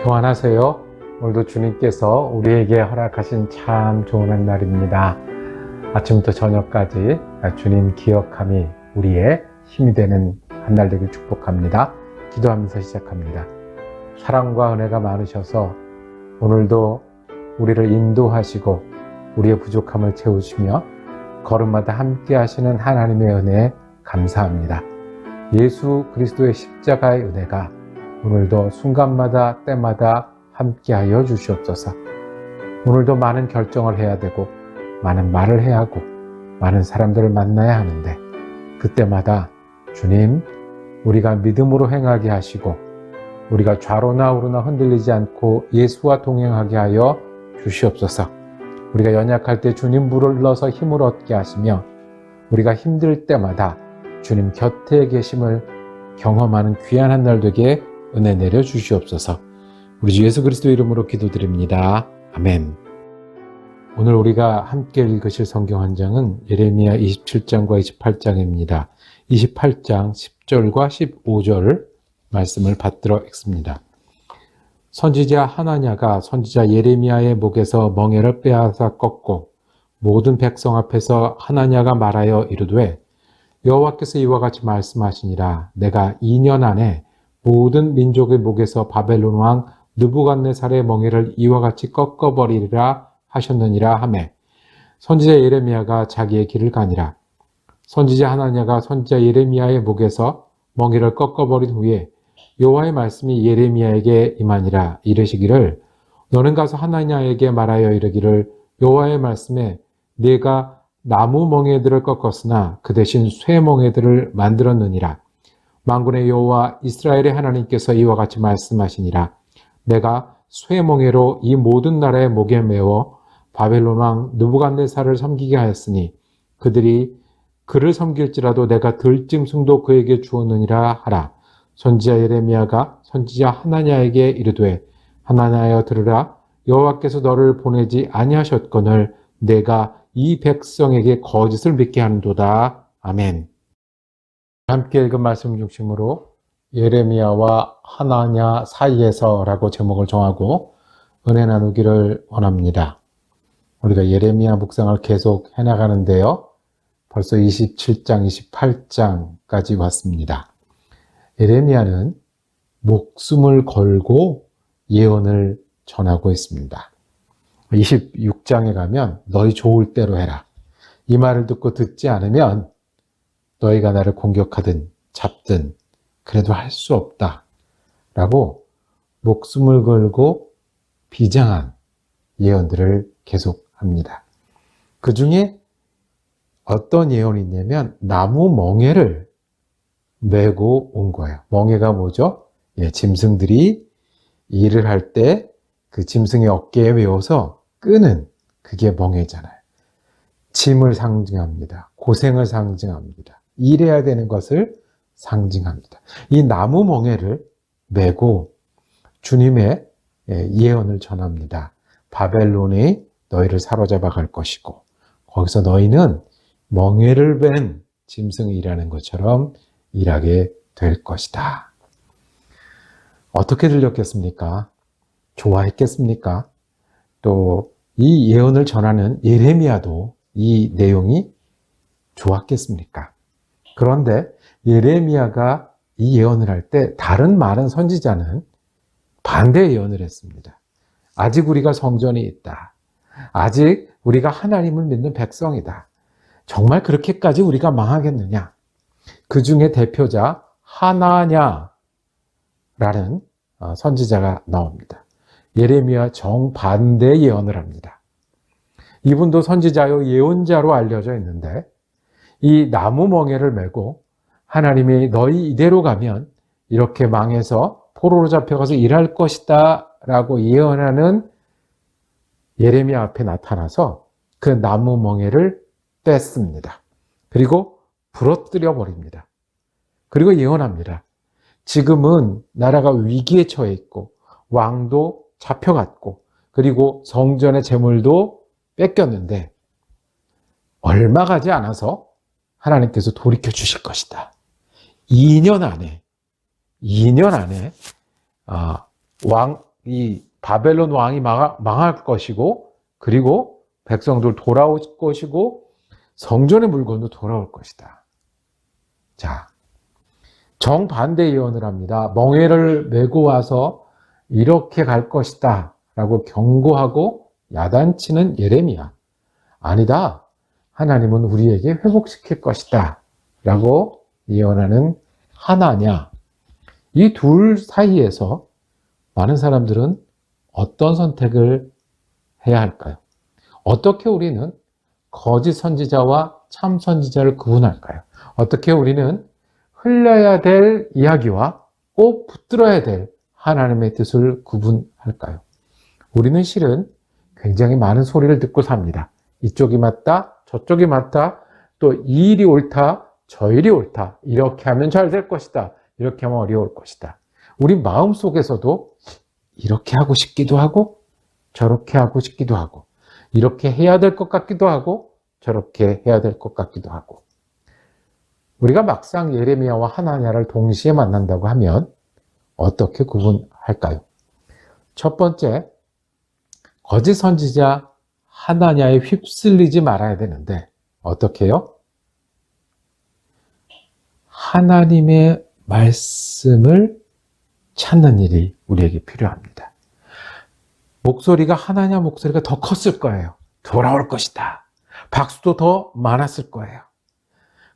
평안하세요. 오늘도 주님께서 우리에게 허락하신 참 좋은 날입니다. 아침부터 저녁까지 주님 기억함이 우리의 힘이 되는 한 날 되길 축복합니다. 기도하면서 시작합니다. 사랑과 은혜가 많으셔서 오늘도 우리를 인도하시고 우리의 부족함을 채우시며 걸음마다 함께 하시는 하나님의 은혜에 감사합니다. 예수 그리스도의 십자가의 은혜가 오늘도 순간마다 때마다 함께하여 주시옵소서. 오늘도 많은 결정을 해야 되고 많은 말을 해야 하고 많은 사람들을 만나야 하는데 그때마다 주님 우리가 믿음으로 행하게 하시고 우리가 좌로나 우로나 흔들리지 않고 예수와 동행하게 하여 주시옵소서. 우리가 연약할 때 주님 불러서 힘을 얻게 하시며 우리가 힘들 때마다 주님 곁에 계심을 경험하는 귀한 한 날 되게 은혜 내려 주시옵소서. 우리 주 예수 그리스도 이름으로 기도드립니다. 아멘. 오늘 우리가 함께 읽으실 성경 한 장은 예레미야 27장과 28장입니다. 28장 10절과 15절 말씀을 받들어 읽습니다. 선지자 하나냐가 선지자 예레미야의 목에서 멍에를 빼앗아 꺾고 모든 백성 앞에서 하나냐가 말하여 이르되 여호와께서 이와 같이 말씀하시니라. 내가 2년 안에 모든 민족의 목에서 바벨론 왕 느부갓네살의 멍에를 이와 같이 꺾어버리리라 하셨느니라 하매 선지자 예레미야가 자기의 길을 가니라. 선지자 하나냐가 선지자 예레미야의 목에서 멍에를 꺾어버린 후에 여호와의 말씀이 예레미야에게 임하니라. 이르시기를 너는 가서 하나냐에게 말하여 이르기를 여호와의 말씀에 내가 나무 멍에들을 꺾었으나 그 대신 쇠 멍에들을 만들었느니라. 만군의 여호와 이스라엘의 하나님께서 이와 같이 말씀하시니라. 내가 쇠멍에로 이 모든 나라의 목에 메워 바벨론 왕 느부갓네살을 섬기게 하였으니 그들이 그를 섬길지라도 내가 들짐승도 그에게 주었느니라 하라. 선지자 예레미야가 선지자 하나냐에게 이르되 하나냐여 들으라. 여호와께서 너를 보내지 아니하셨거늘 내가 이 백성에게 거짓을 믿게 하는도다. 아멘. 함께 읽은 말씀 중심으로 예레미야와 하나냐 사이에서라고 제목을 정하고 은혜 나누기를 원합니다. 우리가 예레미야 묵상을 계속 해나가는데요. 벌써 27장, 28장까지 왔습니다. 예레미야는 목숨을 걸고 예언을 전하고 있습니다. 26장에 가면 너희 좋을 대로 해라. 이 말을 듣고 듣지 않으면 너희가 나를 공격하든 잡든 그래도 할 수 없다 라고 목숨을 걸고 비장한 예언들을 계속합니다. 그 중에 어떤 예언이 있냐면 나무 멍에를 메고 온 거예요. 멍에가 뭐죠? 짐승들이 일을 할 때 그 짐승의 어깨에 메워서 끄는 그게 멍에잖아요. 짐을 상징합니다. 고생을 상징합니다. 일해야 되는 것을 상징합니다. 이 나무 멍에를 메고 주님의 예언을 전합니다. 바벨론이 너희를 사로잡아 갈 것이고 거기서 너희는 멍에를 벤 짐승이 일하는 것처럼 일하게 될 것이다. 어떻게 들렸겠습니까? 좋아했겠습니까? 또 이 예언을 전하는 예레미야도 이 내용이 좋았겠습니까? 그런데 예레미야가 이 예언을 할 때 다른 많은 선지자는 반대 예언을 했습니다. 아직 우리가 성전이 있다. 아직 우리가 하나님을 믿는 백성이다. 정말 그렇게까지 우리가 망하겠느냐? 그 중에 대표자 하나냐라는 선지자가 나옵니다. 예레미야 정반대 예언을 합니다. 이분도 선지자요 예언자로 알려져 있는데 이 나무 멍에를 메고 하나님이 너희 이대로 가면 이렇게 망해서 포로로 잡혀가서 일할 것이다 라고 예언하는 예레미야 앞에 나타나서 그 나무 멍에를 뺐습니다. 그리고 부러뜨려 버립니다. 그리고 예언합니다. 지금은 나라가 위기에 처해 있고 왕도 잡혀갔고 그리고 성전의 재물도 뺏겼는데 얼마 가지 않아서 하나님께서 돌이켜 주실 것이다. 2년 안에 왕 이 바벨론 왕이 망할 것이고, 그리고 백성들 돌아올 것이고, 성전의 물건도 돌아올 것이다. 자, 정반대 예언을 합니다. 멍에를 메고 와서 이렇게 갈 것이다 라고 경고하고 야단치는 예레미야. 아니다. 하나님은 우리에게 회복시킬 것이다 라고 예언하는 하나냐. 이 둘 사이에서 많은 사람들은 어떤 선택을 해야 할까요? 어떻게 우리는 거짓 선지자와 참 선지자를 구분할까요? 어떻게 우리는 흘려야 될 이야기와 꼭 붙들어야 될 하나님의 뜻을 구분할까요? 우리는 실은 굉장히 많은 소리를 듣고 삽니다. 이쪽이 맞다, 저쪽이 맞다, 또 이 일이 옳다, 저 일이 옳다. 이렇게 하면 잘 될 것이다. 이렇게 하면 어려울 것이다. 우리 마음속에서도 이렇게 하고 싶기도 하고 저렇게 하고 싶기도 하고 이렇게 해야 될 것 같기도 하고 저렇게 해야 될 것 같기도 하고 우리가 막상 예레미야와 하나냐를 동시에 만난다고 하면 어떻게 구분할까요? 첫 번째, 거짓 선지자 하나냐에 휩쓸리지 말아야 되는데 어떻게 해요? 하나님의 말씀을 찾는 일이 우리에게 필요합니다. 목소리가 하나냐 목소리가 더 컸을 거예요. 돌아올 것이다. 박수도 더 많았을 거예요.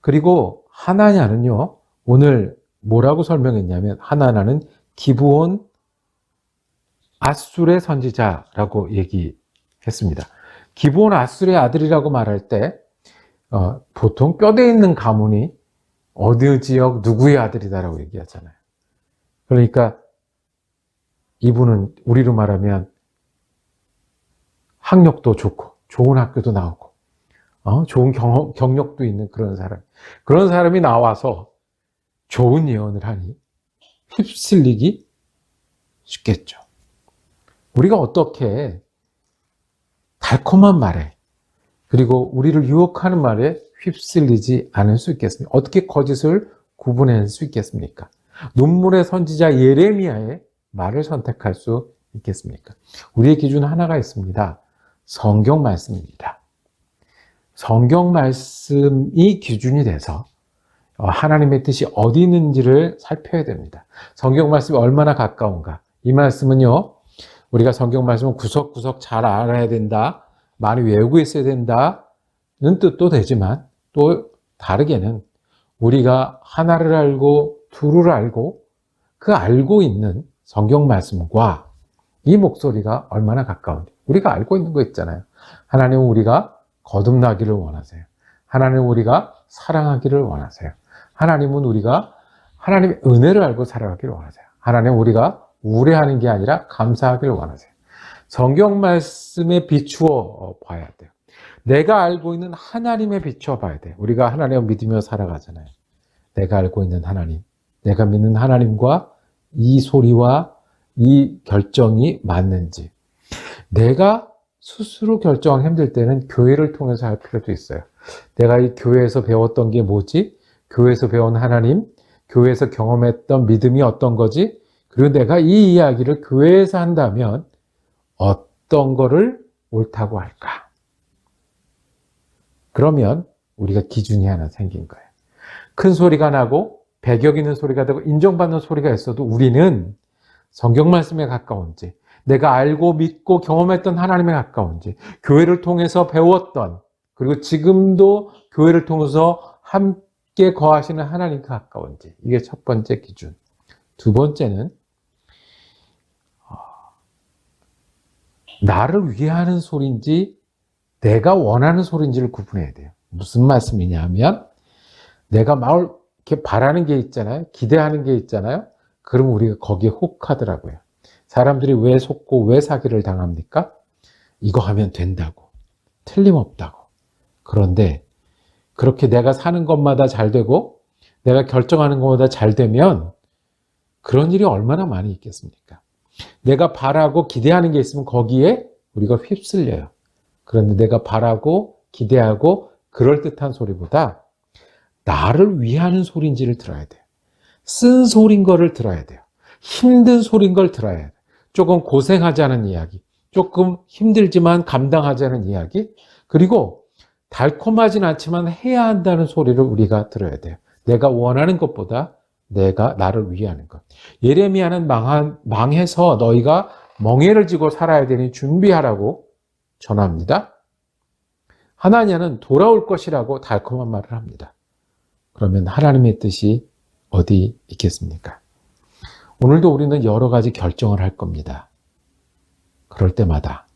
그리고 하나냐는요, 오늘 뭐라고 설명했냐면 하나냐는 기브온 아술의 선지자라고 얘기했습니다. 기브온 아술의 아들이라고 말할 때 보통 뼈대 있는 가문이 어느 지역 누구의 아들이다라고 얘기하잖아요. 그러니까 이분은 우리로 말하면 학력도 좋고 좋은 학교도 나오고 좋은 경력도 있는 그런 사람. 그런 사람이 나와서 좋은 예언을 하니 휩쓸리기 쉽겠죠. 우리가 어떻게 달콤한 말에 그리고 우리를 유혹하는 말에 휩쓸리지 않을 수 있겠습니까? 어떻게 거짓을 구분할 수 있겠습니까? 눈물의 선지자 예레미야의 말을 선택할 수 있겠습니까? 우리의 기준 하나가 있습니다. 성경 말씀입니다. 성경 말씀이 기준이 돼서 하나님의 뜻이 어디 있는지를 살펴야 됩니다. 성경 말씀이 얼마나 가까운가? 이 말씀은요, 우리가 성경 말씀을 구석구석 잘 알아야 된다, 많이 외우고 있어야 된다는 뜻도 되지만 또 다르게는 우리가 하나를 알고 둘을 알고 그 알고 있는 성경 말씀과 이 목소리가 얼마나 가까운지 우리가 알고 있는 거 있잖아요. 하나님은 우리가 거듭나기를 원하세요. 하나님은 우리가 사랑하기를 원하세요. 하나님은 우리가 하나님의 은혜를 알고 살아가기를 원하세요. 하나님은 우리가 우려하는 게 아니라 감사하기를 원하세요. 성경 말씀에 비추어 봐야 돼요. 내가 알고 있는 하나님에 비추어 봐야 돼요. 우리가 하나님을 믿으며 살아가잖아요. 내가 알고 있는 하나님, 내가 믿는 하나님과 이 소리와 이 결정이 맞는지. 내가 스스로 결정하기 힘들 때는 교회를 통해서 할 필요도 있어요. 내가 이 교회에서 배웠던 게 뭐지? 교회에서 배운 하나님, 교회에서 경험했던 믿음이 어떤 거지? 그리고 내가 이 이야기를 교회에서 한다면 어떤 거를 옳다고 할까? 그러면 우리가 기준이 하나 생긴 거예요. 큰 소리가 나고 배격 있는 소리가 되고 인정받는 소리가 있어도 우리는 성경 말씀에 가까운지, 내가 알고 믿고 경험했던 하나님에 가까운지, 교회를 통해서 배웠던, 그리고 지금도 교회를 통해서 함께 거하시는 하나님께 가까운지, 이게 첫 번째 기준. 두 번째는 나를 위하는 소리인지 내가 원하는 소리인지를 구분해야 돼요. 무슨 말씀이냐 하면 내가 막 이렇게 바라는 게 있잖아요. 기대하는 게 있잖아요. 그러면 우리가 거기에 혹하더라고요. 사람들이 왜 속고 왜 사기를 당합니까? 이거 하면 된다고. 틀림없다고. 그런데 그렇게 내가 사는 것마다 잘 되고 내가 결정하는 것마다 잘 되면 그런 일이 얼마나 많이 있겠습니까? 내가 바라고 기대하는 게 있으면 거기에 우리가 휩쓸려요. 그런데 내가 바라고 기대하고 그럴듯한 소리보다 나를 위하는 소리인지를 들어야 돼요. 쓴 소리인 거를 들어야 돼요. 힘든 소리인 걸 들어야 돼요. 조금 고생하자는 이야기, 조금 힘들지만 감당하자는 이야기, 그리고 달콤하진 않지만 해야 한다는 소리를 우리가 들어야 돼요. 내가 원하는 것보다 내가 나를 위하는 것. 예레미야는 망해서 너희가 멍에를 지고 살아야 되니 준비하라고 전합니다. 하나냐는 돌아올 것이라고 달콤한 말을 합니다. 그러면 하나님의 뜻이 어디 있겠습니까? 오늘도 우리는 여러 가지 결정을 할 겁니다. 그럴 때마다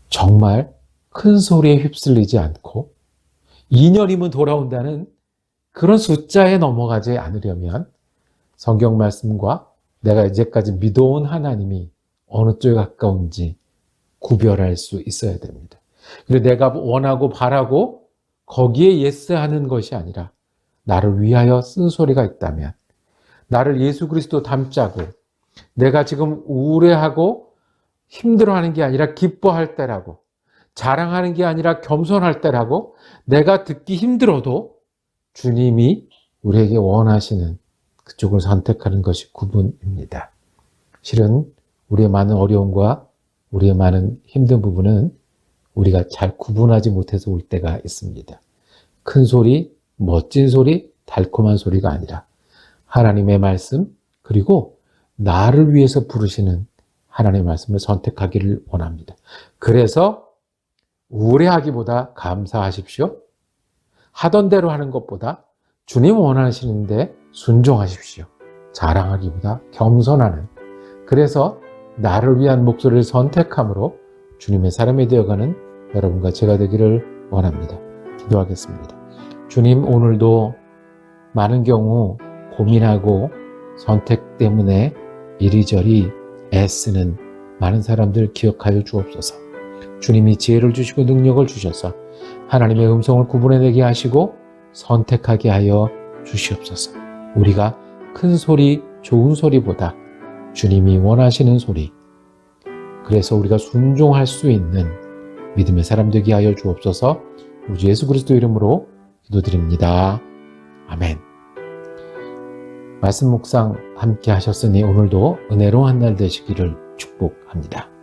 정말 큰 소리에 휩쓸리지 않고 2년이면 돌아온다는 그런 숫자에 넘어가지 않으려면 성경 말씀과 내가 이제까지 믿어온 하나님이 어느 쪽에 가까운지 구별할 수 있어야 됩니다. 그리고 내가 원하고 바라고 거기에 예스하는 것이 아니라 나를 위하여 쓴 소리가 있다면, 나를 예수 그리스도 닮자고 내가 지금 우울해하고 힘들어하는 게 아니라 기뻐할 때라고, 자랑하는 게 아니라 겸손할 때라고, 내가 듣기 힘들어도 주님이 우리에게 원하시는 그쪽을 선택하는 것이 구분입니다. 실은 우리의 많은 어려움과 우리의 많은 힘든 부분은 우리가 잘 구분하지 못해서 올 때가 있습니다. 큰 소리, 멋진 소리, 달콤한 소리가 아니라 하나님의 말씀, 그리고 나를 위해서 부르시는 하나님의 말씀을 선택하기를 원합니다. 그래서 우울해하기보다 감사하십시오. 하던 대로 하는 것보다 주님 원하시는데 순종하십시오. 자랑하기보다 겸손하는, 그래서 나를 위한 목소리를 선택함으로 주님의 사람이 되어가는 여러분과 제가 되기를 원합니다. 기도하겠습니다. 주님, 오늘도 많은 경우 고민하고 선택 때문에 이리저리 애쓰는 많은 사람들 기억하여 주옵소서. 주님이 지혜를 주시고 능력을 주셔서 하나님의 음성을 구분해내게 하시고 선택하게 하여 주시옵소서. 우리가 큰 소리, 좋은 소리보다 주님이 원하시는 소리, 그래서 우리가 순종할 수 있는 믿음의 사람 되게 하여 주옵소서. 우리 주 예수 그리스도 이름으로 기도드립니다. 아멘. 말씀 묵상 함께 하셨으니 오늘도 은혜로운 한 날 되시기를 축복합니다.